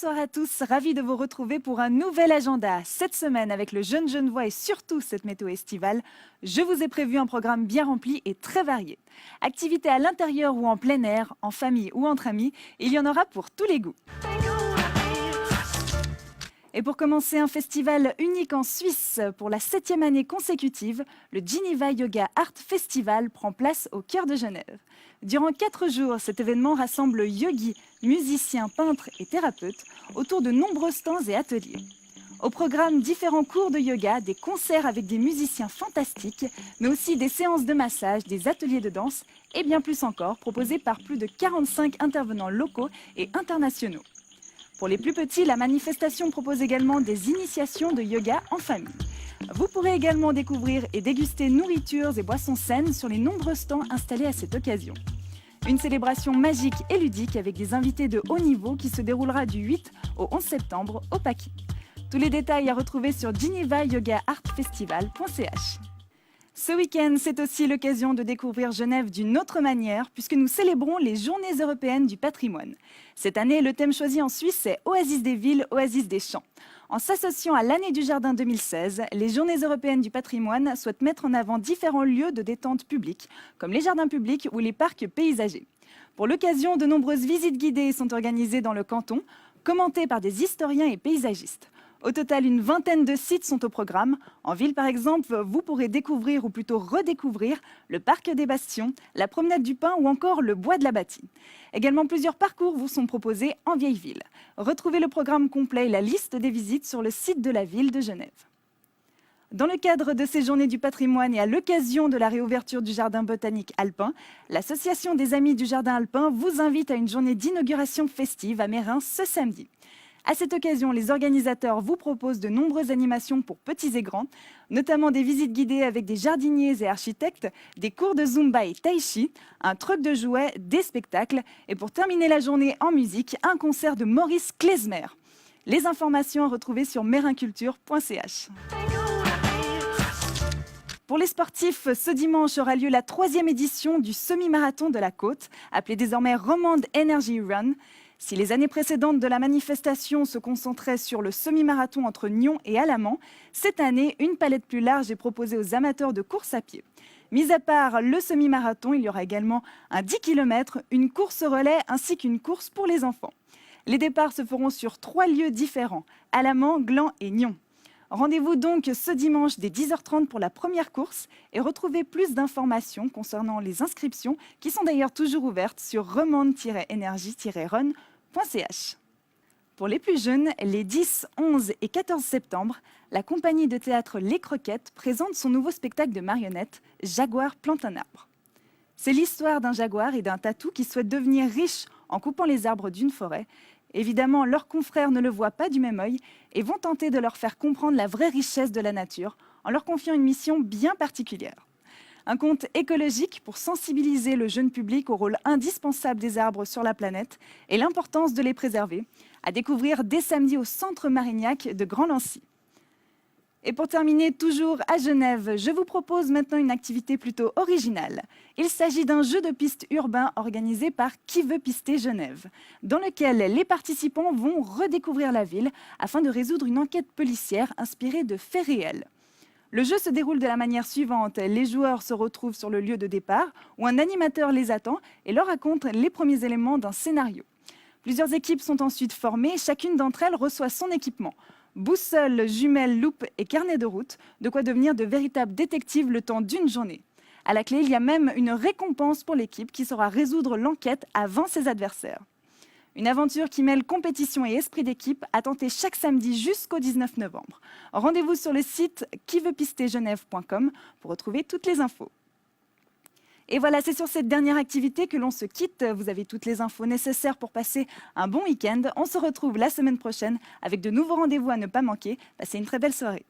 Bonsoir à tous, ravi de vous retrouver pour un nouvel agenda. Cette semaine, avec le Jeune Genevois et surtout cette météo estivale, je vous ai prévu un programme bien rempli et très varié. Activités à l'intérieur ou en plein air, en famille ou entre amis, il y en aura pour tous les goûts. Et pour commencer, un festival unique en Suisse. Pour la 7e année consécutive, le Geneva Yoga Art Festival prend place au cœur de Genève. Durant 4 jours, cet événement rassemble yogis, musiciens, peintres et thérapeutes autour de nombreux stands et ateliers. Au programme, différents cours de yoga, des concerts avec des musiciens fantastiques, mais aussi des séances de massage, des ateliers de danse et bien plus encore, proposés par plus de 45 intervenants locaux et internationaux. Pour les plus petits, la manifestation propose également des initiations de yoga en famille. Vous pourrez également découvrir et déguster nourritures et boissons saines sur les nombreux stands installés à cette occasion. Une célébration magique et ludique avec des invités de haut niveau qui se déroulera du 8 au 11 septembre au Paquis. Tous les détails à retrouver sur genevayogaartfestival.ch. Ce week-end, c'est aussi l'occasion de découvrir Genève d'une autre manière puisque nous célébrons les Journées européennes du patrimoine. Cette année, le thème choisi en Suisse est Oasis des villes, Oasis des champs. En s'associant à l'année du jardin 2016, les Journées européennes du patrimoine souhaitent mettre en avant différents lieux de détente publique, comme les jardins publics ou les parcs paysagers. Pour l'occasion, de nombreuses visites guidées sont organisées dans le canton, commentées par des historiens et paysagistes. Au total, une vingtaine de sites sont au programme. En ville, par exemple, vous pourrez découvrir ou plutôt redécouvrir le parc des Bastions, la promenade du Pin ou encore le bois de la Bâtie. Également, plusieurs parcours vous sont proposés en vieille ville. Retrouvez le programme complet et la liste des visites sur le site de la ville de Genève. Dans le cadre de ces journées du patrimoine et à l'occasion de la réouverture du jardin botanique alpin, l'Association des Amis du Jardin alpin vous invite à une journée d'inauguration festive à Mérins ce samedi. À cette occasion, les organisateurs vous proposent de nombreuses animations pour petits et grands, notamment des visites guidées avec des jardiniers et architectes, des cours de Zumba et Tai Chi, un truc de jouets, des spectacles et pour terminer la journée en musique, un concert de Maurice Klezmer. Les informations à retrouver sur merinculture.ch. Pour les sportifs, ce dimanche aura lieu la 3e édition du semi-marathon de la Côte, appelé désormais Romande Energy Run. Si les années précédentes de la manifestation se concentraient sur le semi-marathon entre Nyon et Alamand, cette année, une palette plus large est proposée aux amateurs de course à pied. Mis à part le semi-marathon, il y aura également un 10 km, une course relais ainsi qu'une course pour les enfants. Les départs se feront sur 3 lieux différents, Alamand, Gland et Nyon. Rendez-vous donc ce dimanche dès 10h30 pour la première course et retrouvez plus d'informations concernant les inscriptions qui sont d'ailleurs toujours ouvertes sur remande-energie-run.ch. Pour les plus jeunes, les 10, 11 et 14 septembre, la compagnie de théâtre Les Croquettes présente son nouveau spectacle de marionnettes « Jaguar plante un arbre ». C'est l'histoire d'un jaguar et d'un tatou qui souhaitent devenir riches en coupant les arbres d'une forêt. Évidemment, leurs confrères ne le voient pas du même œil et vont tenter de leur faire comprendre la vraie richesse de la nature en leur confiant une mission bien particulière. Un conte écologique pour sensibiliser le jeune public au rôle indispensable des arbres sur la planète et l'importance de les préserver, à découvrir dès samedi au Centre Marignac de Grand-Lancy. Et pour terminer, toujours à Genève, je vous propose maintenant une activité plutôt originale. Il s'agit d'un jeu de piste urbain organisé par Qui veut pister Genève, dans lequel les participants vont redécouvrir la ville afin de résoudre une enquête policière inspirée de faits réels. Le jeu se déroule de la manière suivante. Les joueurs se retrouvent sur le lieu de départ où un animateur les attend et leur raconte les premiers éléments d'un scénario. Plusieurs équipes sont ensuite formées et chacune d'entre elles reçoit son équipement. Boussole, jumelles, loupe et carnet de route, de quoi devenir de véritables détectives le temps d'une journée. À la clé, il y a même une récompense pour l'équipe qui saura résoudre l'enquête avant ses adversaires. Une aventure qui mêle compétition et esprit d'équipe à tenter chaque samedi jusqu'au 19 novembre. Rendez-vous sur le site quiveutpistergenève.com pour retrouver toutes les infos. Et voilà, c'est sur cette dernière activité que l'on se quitte. Vous avez toutes les infos nécessaires pour passer un bon week-end. On se retrouve la semaine prochaine avec de nouveaux rendez-vous à ne pas manquer. Passez une très belle soirée.